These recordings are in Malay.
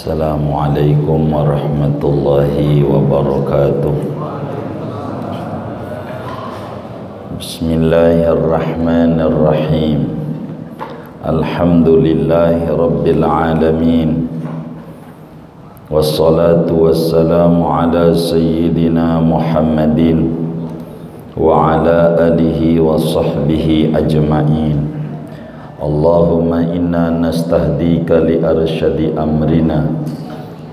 Assalamualaikum warahmatullahi wabarakatuh. Bismillahirrahmanirrahim. Alhamdulillahi rabbil alamin. Wassalatu wassalamu ala sayyidina Muhammadin wa ala alihi wa sahbihi ajma'in. Allahumma inna nastahdika li arsyadi amrina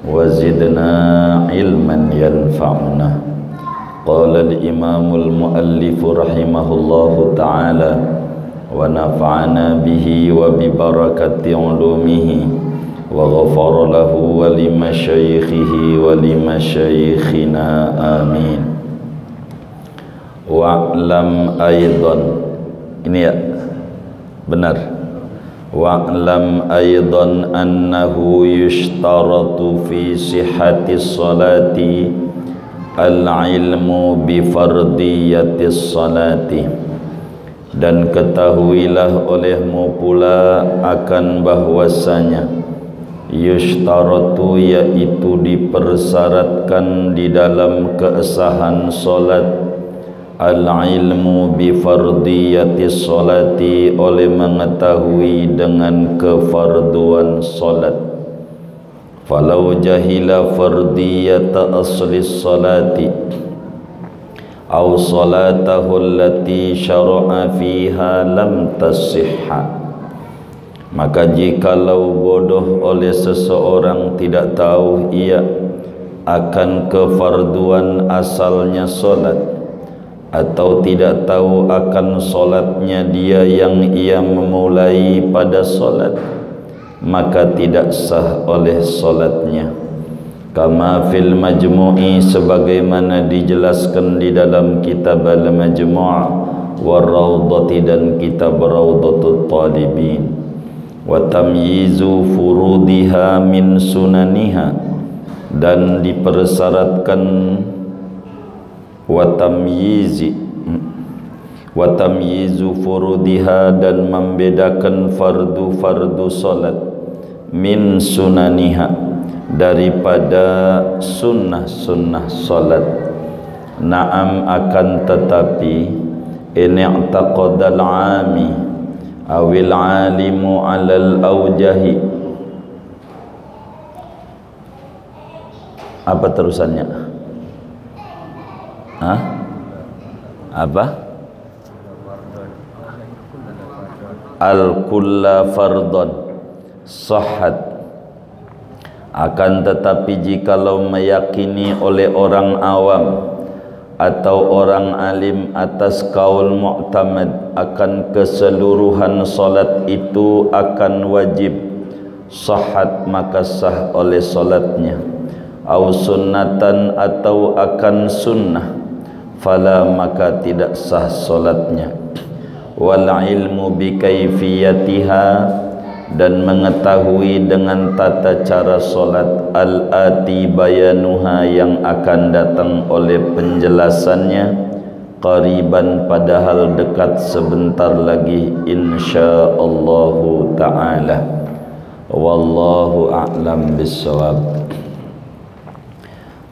wa zidna ilman yanfa'una. Qala al-imamul muallifu rahimahullahu ta'ala wa nafa'ana bihi wa bi barakati ulumihi wa ghafara lahu wa li masyayikhihi wa li masyayikhina amin. Wa'lam aidan, ini ya benar. Wa'lam aidan annahu yushtaratu fi sihhatis salati al-ilmu bi fardiyatis salati, dan ketahuilah olehmu pula akan bahwasanya yushtaratu, yaitu dipersyaratkan di dalam keasahan salat, al-ilmu bi fardiyatis salati, oleh mengetahui dengan kefarduan salat. Falau jahila fardiyata aslis salati aw salatahu allati syara'a fiha lam tasihha, maka jikalau bodoh oleh seseorang tidak tahu ia akan kefarduan asalnya salat, atau tidak tahu akan solatnya dia yang ia memulai pada solat, maka tidak sah oleh solatnya. Kama fil majmu'i, sebagaimana dijelaskan di dalam kitab al-majmu' wa rawdati, dan kitab rawdatut talibin. Wa tamyizu furudiha min sunaniha, dan dipersyaratkan wa tamyizu furudiha, dan membedakan fardu-fardu salat, min sunaniha, daripada sunnah-sunnah salat. Na'am, akan tetapi in i'taqadal 'ami awil 'alimu 'alal awjahi. Apa terusannya? Apa? Al-kulla fardon sahhat. Akan tetapi jikalau meyakini oleh orang awam atau orang alim atas kaul mu'tamad akan keseluruhan salat itu akan wajib, sahhat, maka sah oleh salatnya. Au sunnatan, atau akan sunnah, fala, maka tidak sah solatnya. Wal ilmu bi kaifiyatiha, dan mengetahui dengan tata cara solat, al-ati bayanuha, yang akan datang oleh penjelasannya, qariban, padahal dekat sebentar lagi, insyaallahu ta'ala. Wallahu a'lam bissawab.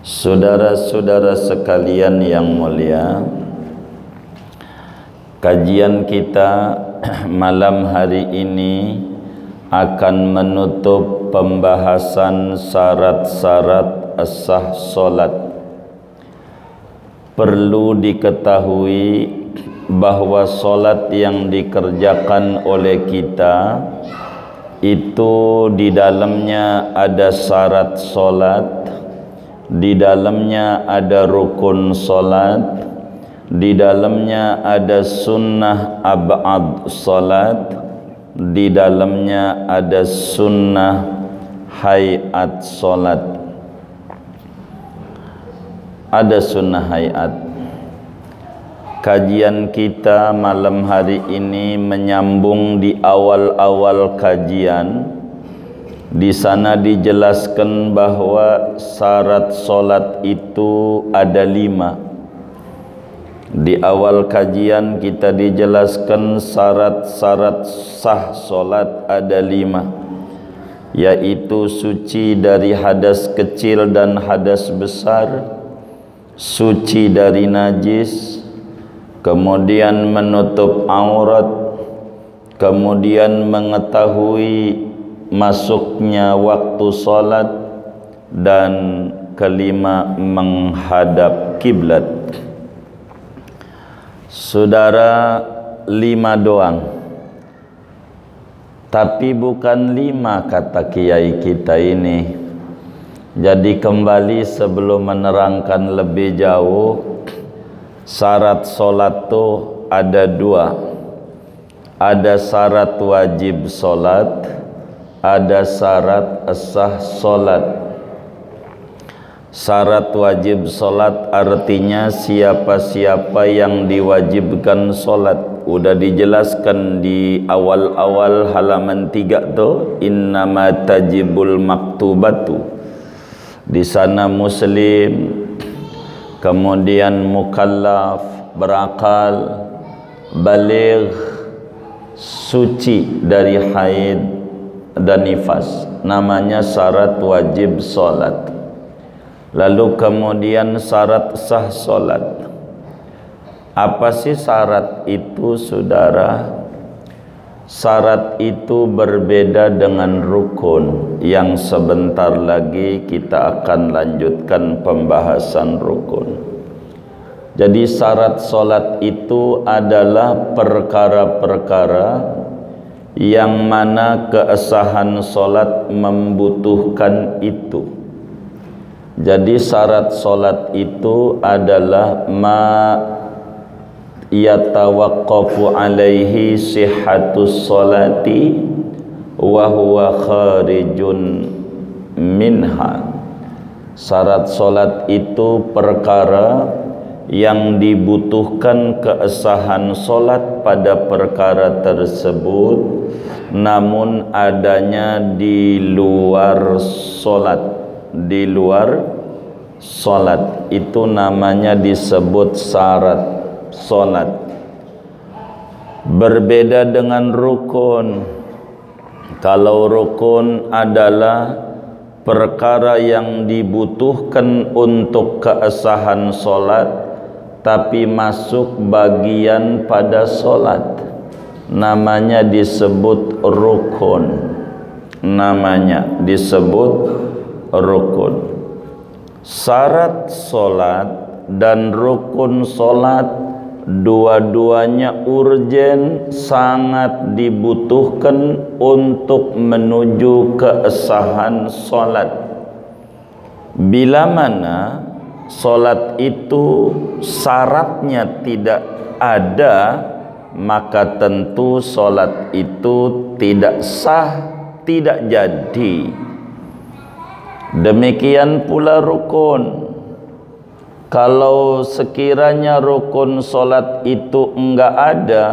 Saudara-saudara sekalian yang mulia, kajian kita malam hari ini akan menutup pembahasan syarat-syarat as-sah salat. Perlu diketahui bahwa salat yang dikerjakan oleh kita itu di dalamnya ada syarat salat, di dalamnya ada rukun salat, di dalamnya ada sunnah ab'ad salat, di dalamnya ada sunnah hayat salat. Ada sunnah hayat. Kajian kita malam hari ini menyambung di awal-awal kajian. Di sana dijelaskan bahwa syarat solat itu ada 5. Di awal kajian kita dijelaskan syarat-syarat sah solat ada 5. yaitu suci dari hadas kecil dan hadas besar, suci dari najis, kemudian menutup aurat, kemudian mengetahui masuknya waktu salat, dan kelima menghadap kiblat. Saudara, 5 doang, tapi bukan 5 kata kiai kita ini. Jadi kembali sebelum menerangkan lebih jauh, syarat solat tuh ada 2. Ada syarat wajib solat, ada syarat sah solat. Syarat wajib solat artinya siapa-siapa yang diwajibkan solat. Udah dijelaskan di awal-awal halaman 3 tuh, innama tajibul maktubatu. Di sana muslim, kemudian mukallaf, berakal, baligh, suci dari haid dan nifas. Namanya syarat wajib solat. Lalu kemudian syarat sah solat. Apa sih syarat itu, saudara? Syarat itu berbeda dengan rukun yang sebentar lagi kita akan lanjutkan pembahasan rukun. Jadi syarat solat itu adalah perkara-perkara yang mana keasahan solat membutuhkan itu. Jadi syarat solat itu adalah ma yatawaqqafu alaihi sihhatus solati wa huwa kharijun minha. Syarat solat itu perkara yang dibutuhkan keasahan solat pada perkara tersebut, namun adanya di luar solat. Di luar solat itu namanya disebut syarat solat. Berbeda dengan rukun. Kalau rukun adalah perkara yang dibutuhkan untuk keasahan solat, tapi masuk bagian pada solat, namanya disebut rukun. Namanya disebut rukun. Syarat solat dan rukun solat dua-duanya urgen, sangat dibutuhkan untuk menuju keasahan solat. Bila mana solat itu syaratnya tidak ada, maka tentu solat itu tidak sah, tidak jadi. Demikian pula rukun. Kalau sekiranya rukun solat itu enggak ada,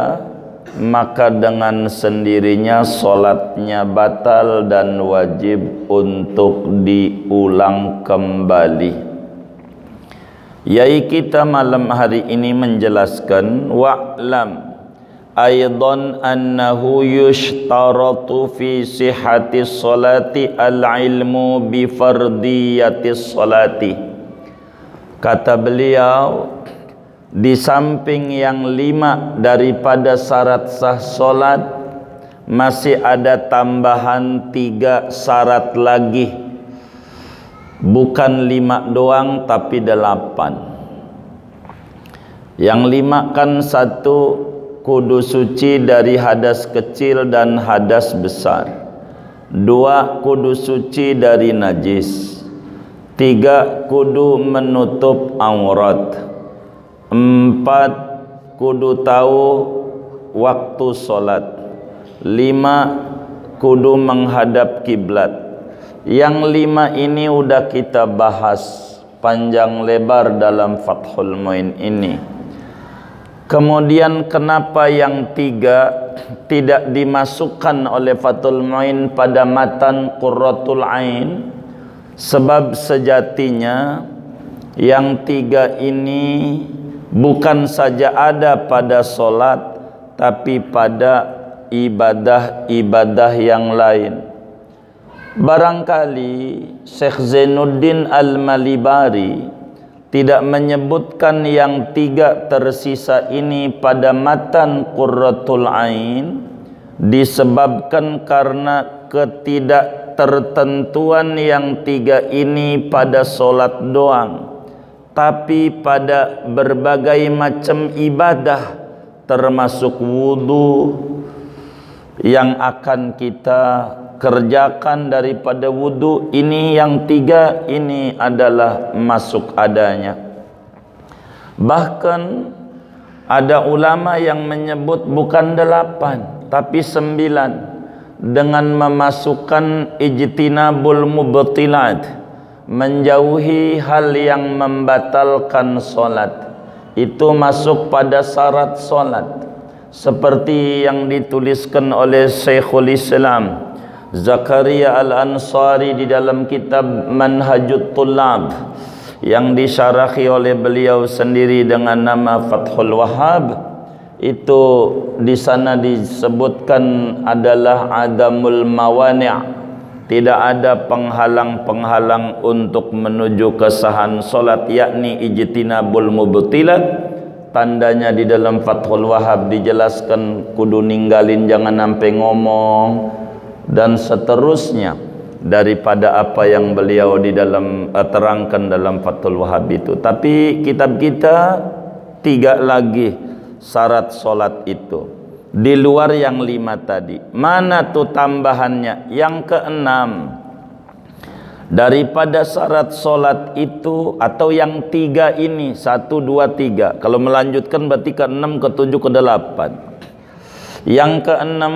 maka dengan sendirinya solatnya batal dan wajib untuk diulang kembali. Yai kita malam hari ini menjelaskan wa'lam aidan annahu yushtaratu fi sihhatis salati al-ilmu bi fardiyatis salati. Kata beliau, di samping yang 5 daripada syarat sah solat, masih ada tambahan 3 syarat lagi. Bukan 5 doang tapi 8. Yang 5 kan 1, kudu suci dari hadas kecil dan hadas besar. 2, kudu suci dari najis. 3, kudu menutup aurat. 4, kudu tahu waktu solat. 5, kudu menghadap kiblat. Yang 5 ini udah kita bahas panjang lebar dalam Fathul Muin ini. Kemudian kenapa yang 3 tidak dimasukkan oleh Fathul Muin pada matan Qurratul Ain? Sebab sejatinya yang 3 ini bukan saja ada pada solat, tapi pada ibadah-ibadah yang lain. Barangkali Syekh Zainuddin Al-Malibari tidak menyebutkan yang 3 tersisa ini pada matan Qurratul Ain disebabkan karena ketidaktertentuan yang 3 ini pada solat doang, tapi pada berbagai macam ibadah termasuk wudu yang akan kita kerjakan daripada wudu ini, yang 3 ini adalah masuk adanya. Bahkan ada ulama yang menyebut bukan 8 tapi 9 dengan memasukkan ijtinabul mubtilat, menjauhi hal yang membatalkan solat. Itu masuk pada syarat solat, seperti yang dituliskan oleh Syekhul Islam Zakaria Al-Ansari di dalam kitab Manhajut Tullab yang disyarahi oleh beliau sendiri dengan nama Fathul Wahhab. Itu di sana disebutkan adalah adamul mawani', tidak ada penghalang-penghalang untuk menuju kesahan solat, yakni ijtinabul mubtilat. Tandanya di dalam Fathul Wahhab dijelaskan kudu ninggalin, jangan sampai ngomong dan seterusnya daripada apa yang beliau di dalam terangkan dalam Fathul Wahhab itu. Tapi kitab kita 3 lagi syarat solat itu di luar yang 5 tadi. Mana tuh tambahannya? Yang ke-6 daripada syarat solat itu, atau yang 3 ini, 1, 2, 3. Kalau melanjutkan berarti ke-6, ke-7, ke-8. Yang ke-6,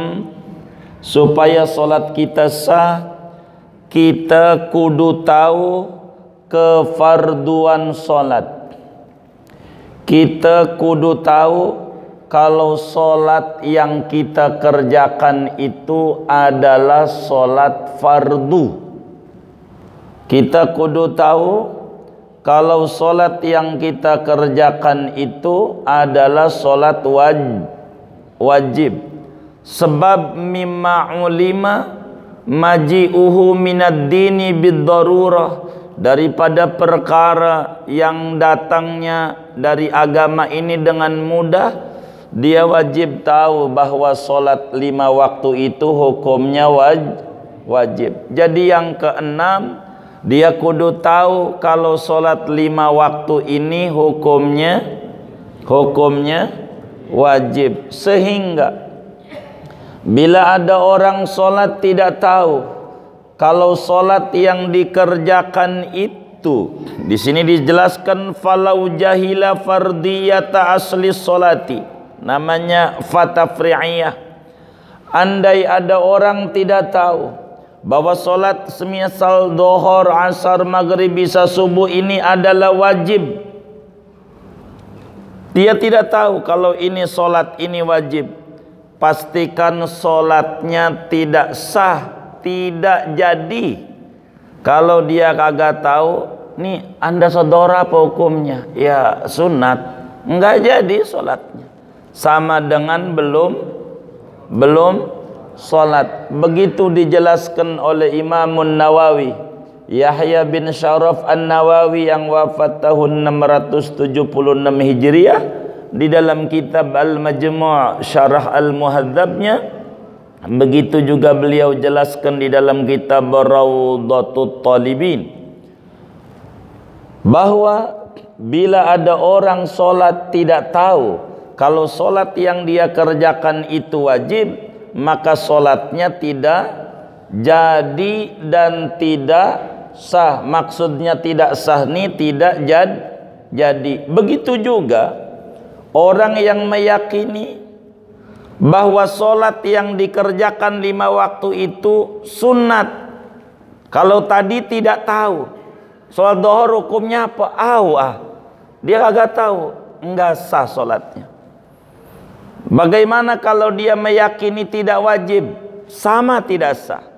supaya solat kita sah, kita kudu tahu kefarduan solat. Kita kudu tahu kalau solat yang kita kerjakan itu adalah solat fardu. Kita kudu tahu kalau solat yang kita kerjakan itu adalah solat wajib. Sebab mimma ulima maji'uhu minad dini bid-darurah, daripada perkara yang datangnya dari agama ini dengan mudah, dia wajib tahu bahwa solat 5 waktu itu hukumnya wajib. Jadi yang ke-6, dia kudu tahu kalau solat 5 waktu ini hukumnya wajib. Sehingga bila ada orang solat tidak tahu kalau solat yang dikerjakan itu, di sini dijelaskan falau jahila fardiyata asli solati, namanya fatafri'iyah. Andai ada orang tidak tahu bahwa solat semisal dohor, asar, maghrib, isya, subuh ini adalah wajib, dia tidak tahu kalau ini solat ini wajib, pastikan solatnya tidak sah, tidak jadi. Kalau dia kagak tahu, nih Anda saudara apa hukumnya? Ya sunat, enggak jadi solatnya, sama dengan belum solat. Begitu dijelaskan oleh Imamun Nawawi, Yahya bin Syaraf An-Nawawi yang wafat tahun 676 Hijriah, di dalam kitab Al-Majmu' Syarah Al-Muhadzabnya. Begitu juga beliau jelaskan di dalam kitab Rawdatut Talibin, bahwa bila ada orang solat tidak tahu kalau solat yang dia kerjakan itu wajib, maka solatnya tidak jadi dan tidak sah. Maksudnya tidak sah nih, tidak jadi. Begitu juga orang yang meyakini bahwa solat yang dikerjakan 5 waktu itu sunat. Kalau tadi tidak tahu solat dohor hukumnya apa, dia kagak tahu, enggak sah solatnya. Bagaimana kalau dia meyakini tidak wajib, sama tidak sah.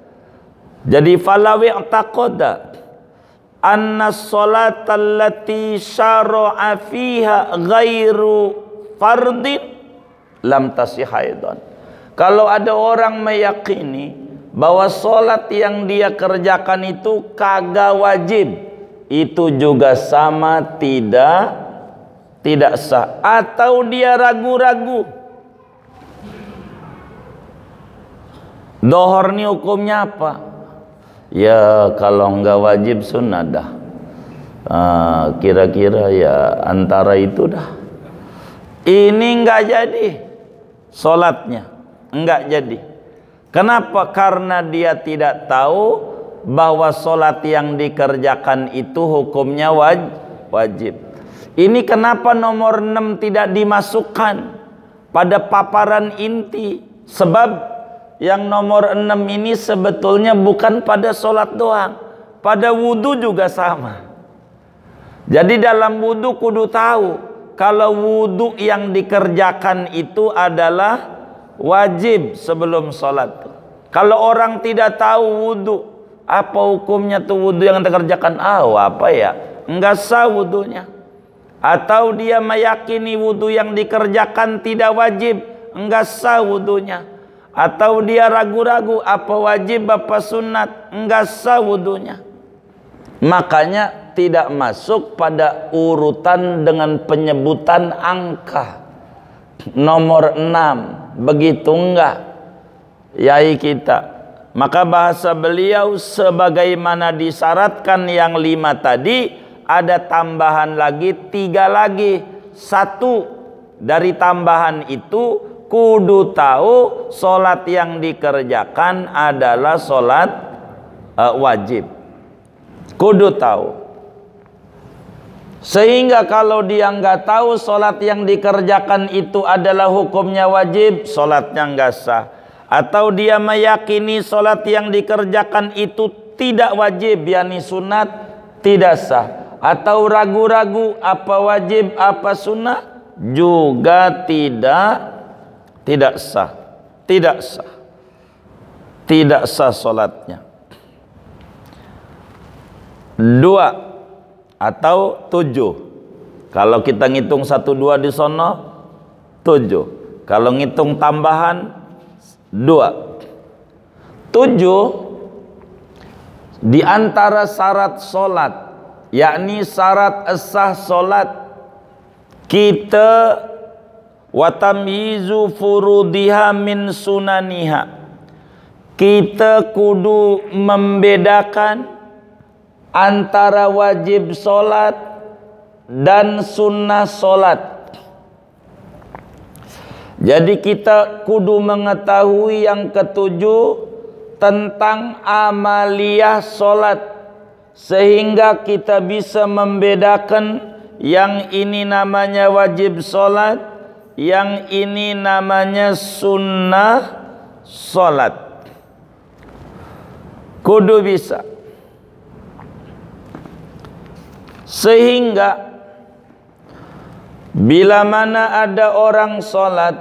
Jadi falawi taqoda anna salata allati syara'a fiha ghairu fardin lam tasih aidan. Kalau ada orang meyakini bahwa solat yang dia kerjakan itu kagak wajib, itu juga sama tidak sah. Atau dia ragu-ragu, dohor ini hukumnya apa? Ya kalau enggak wajib sunnah dah. Kira-kira ya antara itu dah. Ini enggak jadi solatnya, enggak jadi. Kenapa? Karena dia tidak tahu bahwa solat yang dikerjakan itu hukumnya wajib. Ini kenapa nomor 6 tidak dimasukkan pada paparan inti? Sebab yang nomor 6 ini sebetulnya bukan pada solat doang, pada wudhu juga sama. Jadi dalam wudhu kudu tahu kalau wudhu yang dikerjakan itu adalah wajib sebelum sholat. Kalau orang tidak tahu wudhu, apa hukumnya tuh wudhu yang dikerjakan? Apa ya? Enggak sah wudhunya. Atau dia meyakini wudhu yang dikerjakan tidak wajib, enggak sah wudhunya. Atau dia ragu-ragu apa wajib apa sunat, enggak sah wudhunya. Makanya tidak masuk pada urutan dengan penyebutan angka nomor 6, begitu enggak yai kita. Maka bahasa beliau sebagaimana disyaratkan yang 5 tadi, ada tambahan lagi 3 lagi. 1 dari tambahan itu kudu tahu solat yang dikerjakan adalah solat wajib, kudu tahu. Sehingga kalau dia nggak tahu solat yang dikerjakan itu adalah hukumnya wajib, solatnya nggak sah. Atau dia meyakini solat yang dikerjakan itu tidak wajib, yakni sunat, tidak sah. Atau ragu-ragu apa wajib apa sunnah, juga tidak sah, tidak sah solatnya. 2 atau 7. Kalau kita ngitung 1 2 di sono 7. Kalau ngitung tambahan 2. 7 di antara syarat solat, yakni syarat sah solat, kita watamyizu furudiha min sunaniha, kita kudu membedakan antara wajib solat dan sunnah solat. Jadi kita kudu mengetahui yang ketujuh tentang amaliyah solat, sehingga kita bisa membedakan yang ini namanya wajib solat, yang ini namanya sunnah solat. Kudu bisa. Sehingga bila mana ada orang sholat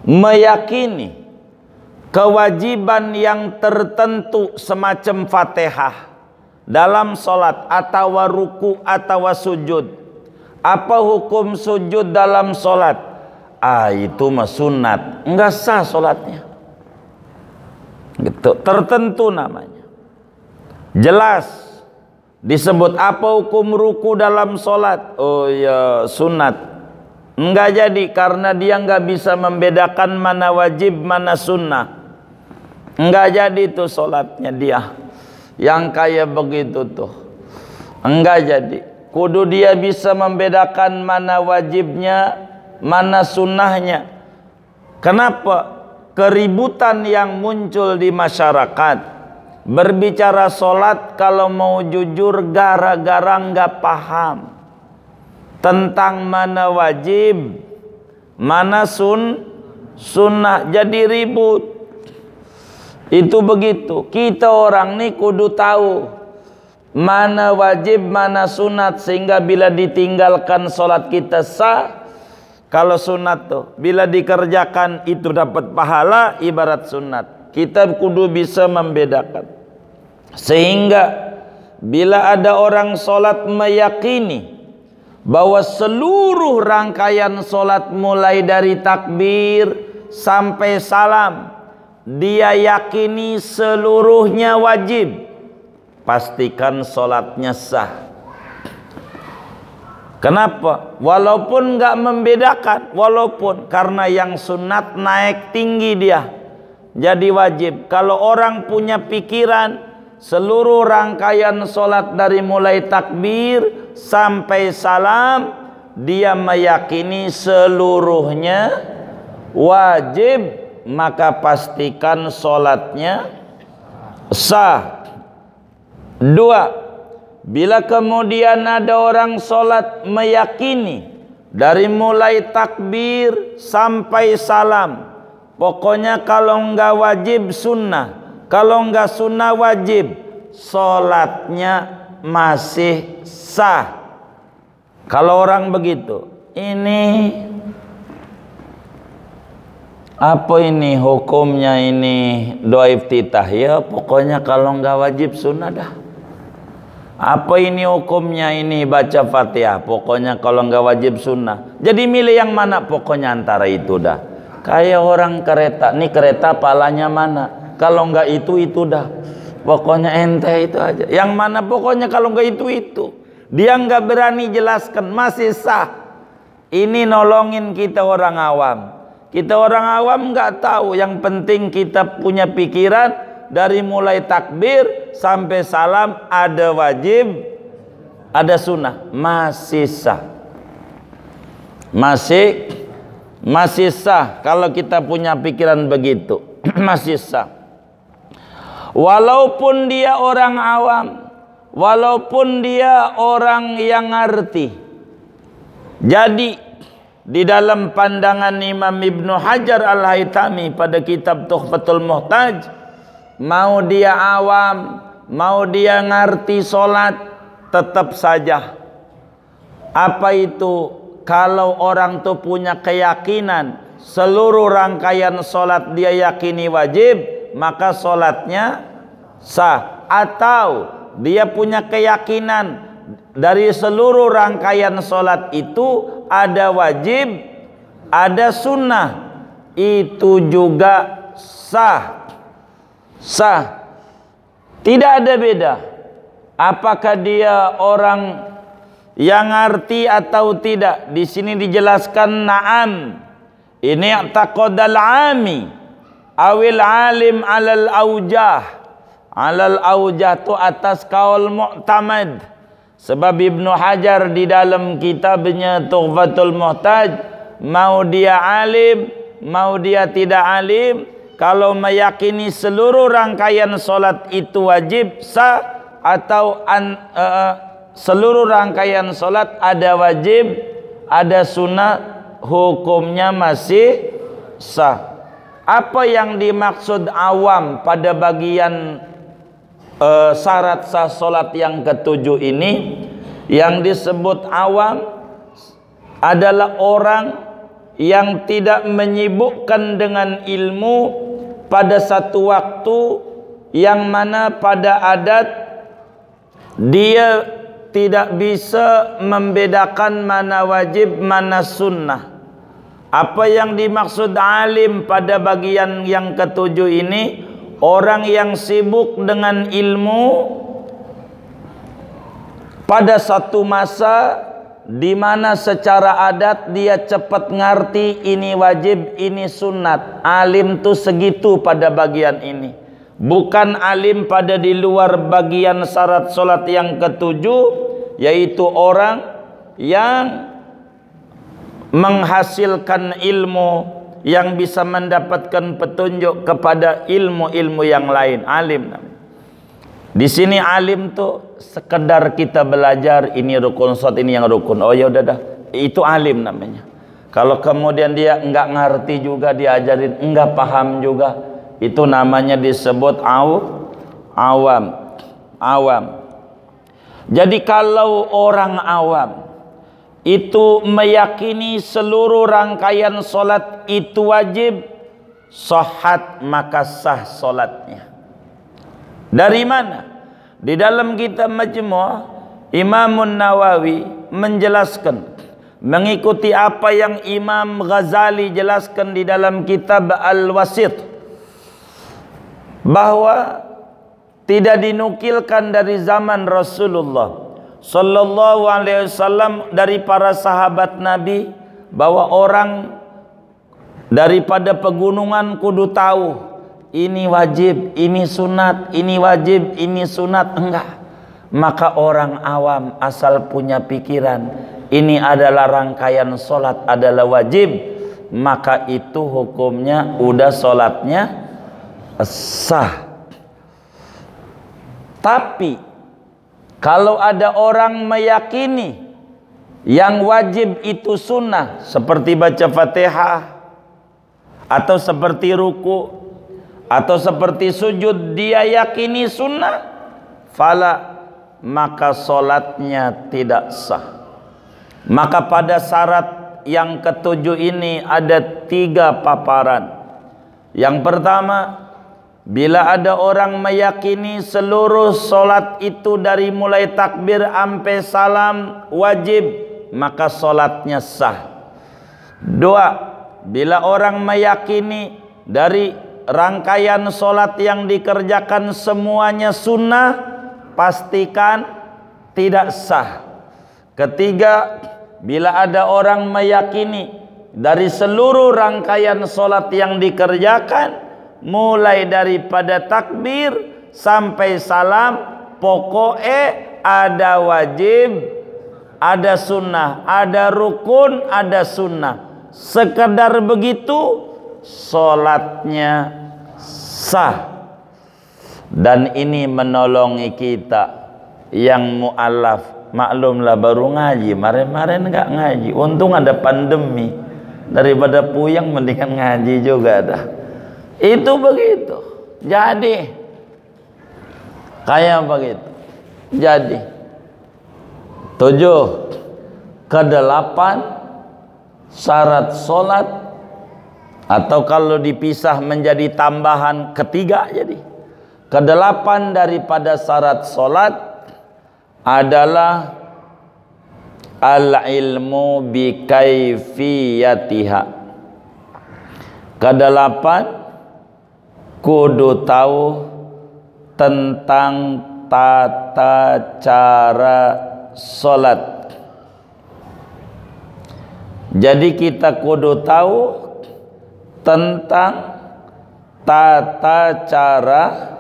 meyakini kewajiban yang tertentu semacam Fatihah dalam sholat atau ruku atau sujud, apa hukum sujud dalam sholat? Itu mah sunat, enggak sah sholatnya. Gitu, tertentu namanya. Jelas disebut apa hukum ruku dalam solat? Oh ya sunat. Enggak jadi karena dia enggak bisa membedakan mana wajib mana sunnah. Enggak jadi tuh solatnya dia yang kayak begitu tuh. Enggak jadi. Kudu dia bisa membedakan mana wajibnya mana sunnahnya. Kenapa? Keributan yang muncul di masyarakat berbicara solat, kalau mau jujur gara-gara nggak paham tentang mana wajib mana sunnah, jadi ribut. Itu begitu. Kita orang nih kudu tahu mana wajib mana sunat, sehingga bila ditinggalkan solat kita sah. Kalau sunat tuh bila dikerjakan itu dapat pahala ibarat sunat. Kita kudu bisa membedakan. Sehingga bila ada orang solat meyakini bahwa seluruh rangkaian solat mulai dari takbir sampai salam dia yakini seluruhnya wajib, pastikan solatnya sah. Kenapa? Walaupun enggak membedakan, walaupun karena yang sunat naik tinggi dia jadi wajib. Kalau orang punya pikiran seluruh rangkaian solat dari mulai takbir sampai salam dia meyakini seluruhnya wajib, maka pastikan solatnya sah. 2, bila kemudian ada orang solat meyakini dari mulai takbir sampai salam, pokoknya kalau enggak wajib sunnah, kalau enggak sunnah wajib, solatnya masih sah. Kalau orang begitu, ini apa ini hukumnya ini doa iftitah? Ya pokoknya kalau enggak wajib sunnah dah. Apa ini hukumnya ini baca Fatihah? Pokoknya kalau enggak wajib sunnah. Jadi milih yang mana? Pokoknya antara itu dah. Kayak orang kereta, nih kereta palanya mana? Kalau enggak itu dah. Pokoknya ente itu aja. Yang mana pokoknya kalau enggak itu. Dia enggak berani jelaskan, masih sah. Ini nolongin kita orang awam. Kita orang awam enggak tahu. Yang penting kita punya pikiran dari mulai takbir sampai salam ada wajib, ada sunnah, masih sah. Masih sah kalau kita punya pikiran begitu. Masih sah. Walaupun dia orang awam, walaupun dia orang yang ngerti. Jadi di dalam pandangan Imam Ibnu Hajar Al-Haytami pada kitab Tuhfatul Muhtaj, mau dia awam, mau dia ngerti solat, tetap saja. Apa itu? Kalau orang tuh punya keyakinan seluruh rangkaian solat dia yakini wajib, maka solatnya sah. Atau dia punya keyakinan dari seluruh rangkaian solat itu ada wajib, ada sunnah, itu juga sah. Sah. Tidak ada beda apakah dia orang yang ngerti atau tidak. Di sini dijelaskan na'am. Ini i'taqadal 'ami awil 'alim 'alal aujah. 'Alal aujah tu atas kaul mu'tamad. Sebab Ibnu Hajar di dalam kitabnya Tuhfatul Muhtaj, mau dia alim, mau dia tidak alim, kalau meyakini seluruh rangkaian solat itu wajib sah, atau seluruh rangkaian solat ada wajib, ada sunnah, hukumnya masih sah. Apa yang dimaksud awam pada bagian syarat sah solat yang ketujuh ini? Yang disebut awam adalah orang yang tidak menyibukkan dengan ilmu pada satu waktu, yang mana pada adat dia tidak bisa membedakan mana wajib mana sunnah. Apa yang dimaksud alim pada bagian yang ketujuh ini? Orang yang sibuk dengan ilmu pada satu masa di mana secara adat dia cepat ngerti ini wajib, ini sunat. Alim tuh segitu pada bagian ini. Bukan alim pada di luar bagian syarat solat yang ketujuh, yaitu orang yang menghasilkan ilmu, yang bisa mendapatkan petunjuk kepada ilmu-ilmu yang lain. Alim namanya. Di sini alim tuh sekedar kita belajar ini rukun sholat, ini yang rukun. Oh ya udah dah, itu alim namanya. Kalau kemudian dia enggak ngerti juga diajarin, enggak paham juga, itu namanya disebut awam. Jadi kalau orang awam itu meyakini seluruh rangkaian solat itu wajib, sahhat, maka sah solatnya. Dari mana? Di dalam kitab Majmu' Imam Nawawi menjelaskan mengikuti apa yang Imam Ghazali jelaskan di dalam kitab Al-Wasit, bahwa tidak dinukilkan dari zaman Rasulullah sallallahu alaihi wasallam dari para sahabat Nabi bahwa orang daripada pegunungan kudu tahu ini wajib, ini sunat, ini wajib, ini sunat. Enggak. Maka orang awam asal punya pikiran ini adalah rangkaian solat adalah wajib, maka itu hukumnya udah solatnya sah. Tapi kalau ada orang meyakini yang wajib itu sunnah, seperti baca Fatihah, atau seperti ruku, atau seperti sujud, dia yakini sunnah, fala, maka solatnya tidak sah. Maka pada syarat yang ketujuh ini ada 3 paparan. Yang pertama, bila ada orang meyakini seluruh solat itu dari mulai takbir sampai salam wajib, maka solatnya sah. 2, bila orang meyakini dari rangkaian solat yang dikerjakan semuanya sunnah, pastikan tidak sah. 3, bila ada orang meyakini dari seluruh rangkaian solat yang dikerjakan mulai daripada takbir sampai salam, pokoknya ada wajib, ada sunnah, ada rukun, ada sunnah. Sekedar begitu solatnya sah. Dan ini menolongi kita yang mu'alaf. Maklumlah baru ngaji, kemarin enggak ngaji. Untung ada pandemi, daripada puyeng mendingan ngaji juga dah. Itu begitu. Jadi kayak begitu. Jadi 7 ke 8 syarat solat, atau kalau dipisah menjadi tambahan ketiga, jadi ke 8 daripada syarat solat adalah al-ilmu bi kaifiyatiha. Ke 8 kudu tahu tentang tata cara solat. Jadi kita kudu tahu tentang tata cara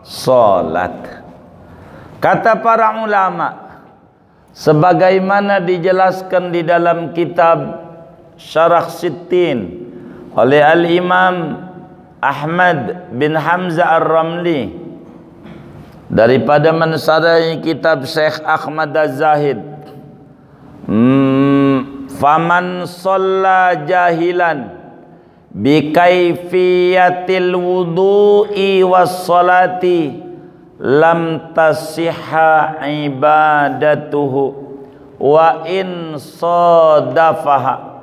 solat. Kata para ulama, sebagaimana dijelaskan di dalam kitab Syarah Sittin oleh Al-Imam Ahmad bin Hamzah Ar-Ramli, daripada mensarai kitab Syekh Ahmad Az-Zahid, faman shalla jahilan bi kaifiyatil wudu'i was salati lam tasihha ibadatuhu wa in sadafaha.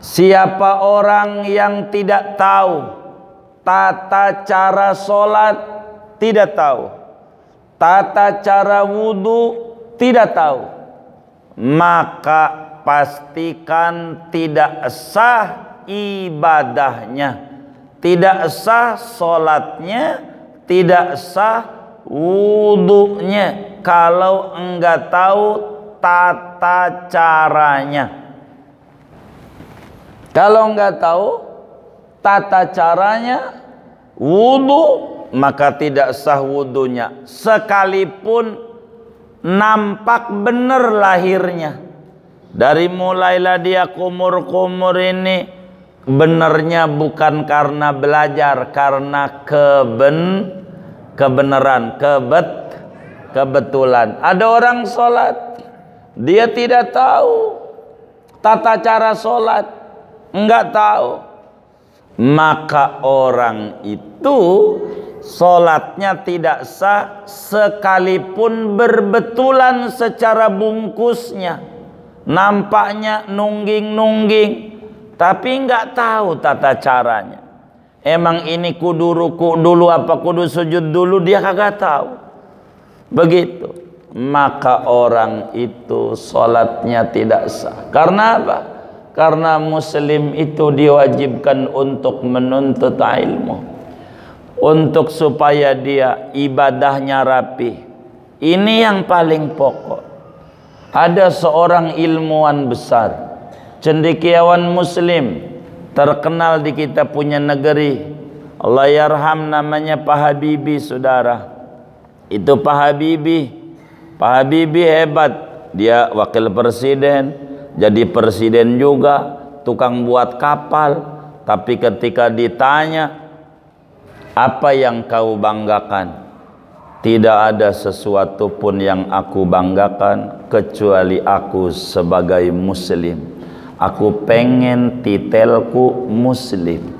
Siapa orang yang tidak tahu tata cara solat, tidak tahu tata cara wudu, tidak tahu, maka pastikan tidak sah ibadahnya, tidak sah solatnya, tidak sah wudunya kalau enggak tahu tata caranya. Kalau enggak tahu tata caranya wudu, maka tidak sah wudunya, sekalipun nampak benar lahirnya. Dari mulailah dia kumur-kumur ini, benarnya bukan karena belajar, karena kebenaran, kebetulan. Ada orang sholat, dia tidak tahu tata cara sholat, enggak tahu, maka orang itu sholatnya tidak sah sekalipun berbetulan secara bungkusnya, nampaknya nungging-nungging, tapi enggak tahu tata caranya. Emang ini kudu ruku dulu apa kudu sujud dulu, dia kagak tahu. Begitu. maka orang itu salatnya tidak sah. Karena apa? Karena muslim itu diwajibkan untuk menuntut ilmu, untuk supaya dia ibadahnya rapi. Ini yang paling pokok. Ada seorang ilmuwan besar, cendekiawan muslim, terkenal di kita punya negeri, Allah yarham, namanya Pak Habibie, saudara. Itu Pak Habibie. Pak Habibie hebat. Dia wakil presiden, jadi presiden juga, tukang buat kapal. Tapi ketika ditanya, apa yang kau banggakan? Tidak ada sesuatu pun yang aku banggakan kecuali aku sebagai muslim. Aku pengen titelku muslim,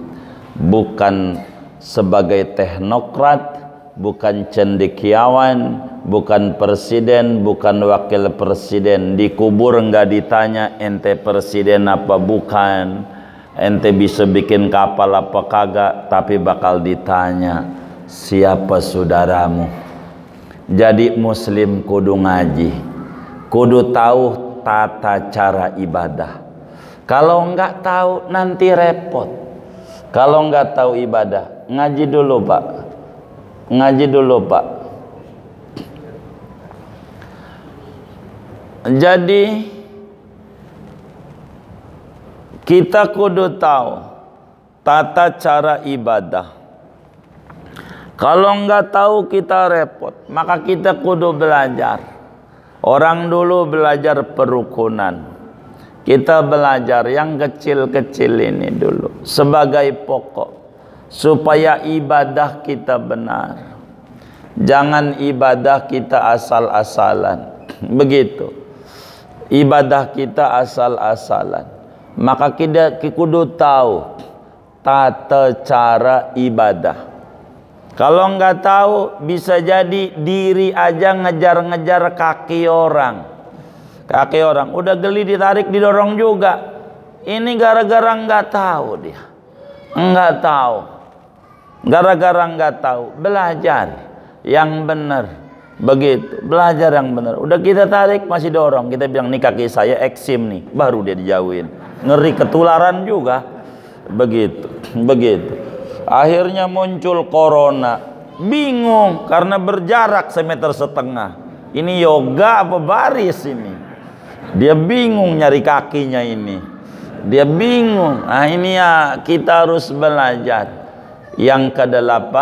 bukan sebagai teknokrat, bukan cendekiawan, bukan presiden, bukan wakil presiden. Dikubur nggak ditanya ente presiden apa bukan, ente bisa bikin kapal apa kagak, tapi bakal ditanya siapa saudaramu. Jadi muslim kudu ngaji, kudu tahu tata cara ibadah. Kalau nggak tahu nanti repot. Kalau nggak tahu ibadah, ngaji dulu Pak, ngaji dulu Pak. Jadi kita kudu tahu tata cara ibadah. Kalau nggak tahu kita repot, maka kita kudu belajar. Orang dulu belajar perukunan, kita belajar yang kecil-kecil ini dulu sebagai pokok supaya ibadah kita benar. Jangan ibadah kita asal-asalan. Begitu. Ibadah kita asal-asalan. Maka kita kudu tahu tata cara ibadah. Kalau nggak tahu, bisa jadi diri aja ngejar-ngejar kaki orang. Kaki orang udah geli ditarik didorong juga. Ini gara-gara nggak tahu dia, nggak tahu. Gara-gara nggak tahu, belajar yang benar. Begitu, belajar yang benar. Udah kita tarik masih dorong, kita bilang nih kaki saya eksim nih, baru dia dijauhin. Ngeri ketularan juga. Begitu, begitu. Akhirnya muncul corona, bingung karena berjarak 1,5 meter. Ini yoga apa baris ini? Dia bingung nyari kakinya ini. Dia bingung. Nah ini ya kita harus belajar. Yang ke-8,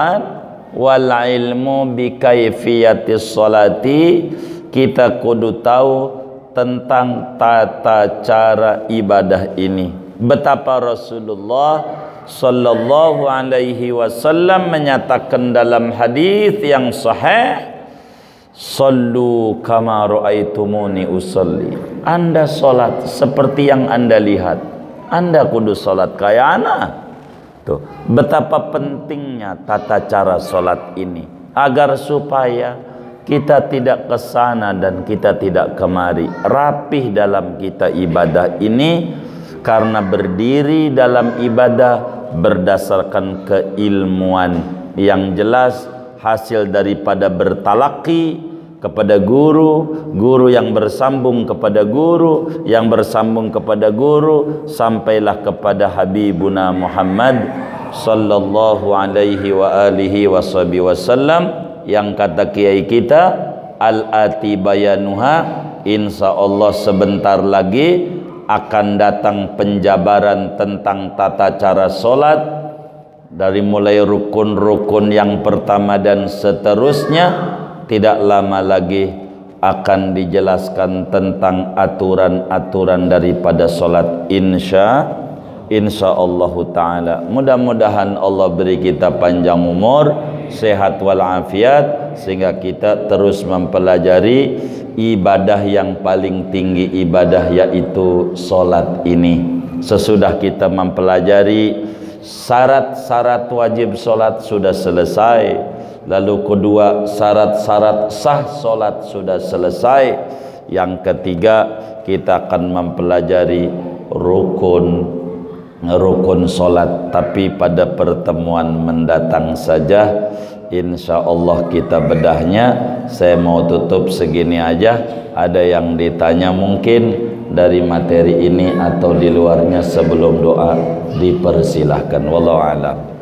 wal ilmu bi kaifiyatis sholati. Kita kudu tahu tentang tata cara ibadah ini. Betapa Rasulullah Sallallahu alaihi wasallam menyatakan dalam hadis yang sahih, sallu kama ra'aitumuni usalli. Anda salat seperti yang Anda lihat. Anda kudu salat kayak anak. Tuh, betapa pentingnya tata cara salat ini agar supaya kita tidak ke sana dan kita tidak kemari. Rapih dalam kita ibadah ini, karena berdiri dalam ibadah berdasarkan keilmuan yang jelas, hasil daripada bertalaki kepada guru, guru yang bersambung kepada guru, yang bersambung kepada guru, sampailah kepada Habibuna Muhammad sallallahu alaihi wa alihi wasallam, yang kata kiai kita, al-ati bayanuha, insyaallah sebentar lagi akan datang penjabaran tentang tata cara sholat, dari mulai rukun-rukun yang pertama dan seterusnya. Tidak lama lagi akan dijelaskan tentang aturan-aturan daripada sholat. Insyaallah ta'ala. Mudah-mudahan Allah beri kita panjang umur, sehat walafiat, sehingga kita terus mempelajari ibadah yang paling tinggi, ibadah yaitu sholat ini. Sesudah kita mempelajari syarat-syarat wajib sholat sudah selesai, lalu kedua syarat-syarat sah sholat sudah selesai, yang ketiga kita akan mempelajari rukun sholat. Tapi pada pertemuan mendatang saja, insyaallah kita bedahnya. Saya mau tutup segini aja. Ada yang ditanya mungkin dari materi ini atau di luarnya sebelum doa, dipersilahkan. Wallahu a'lam.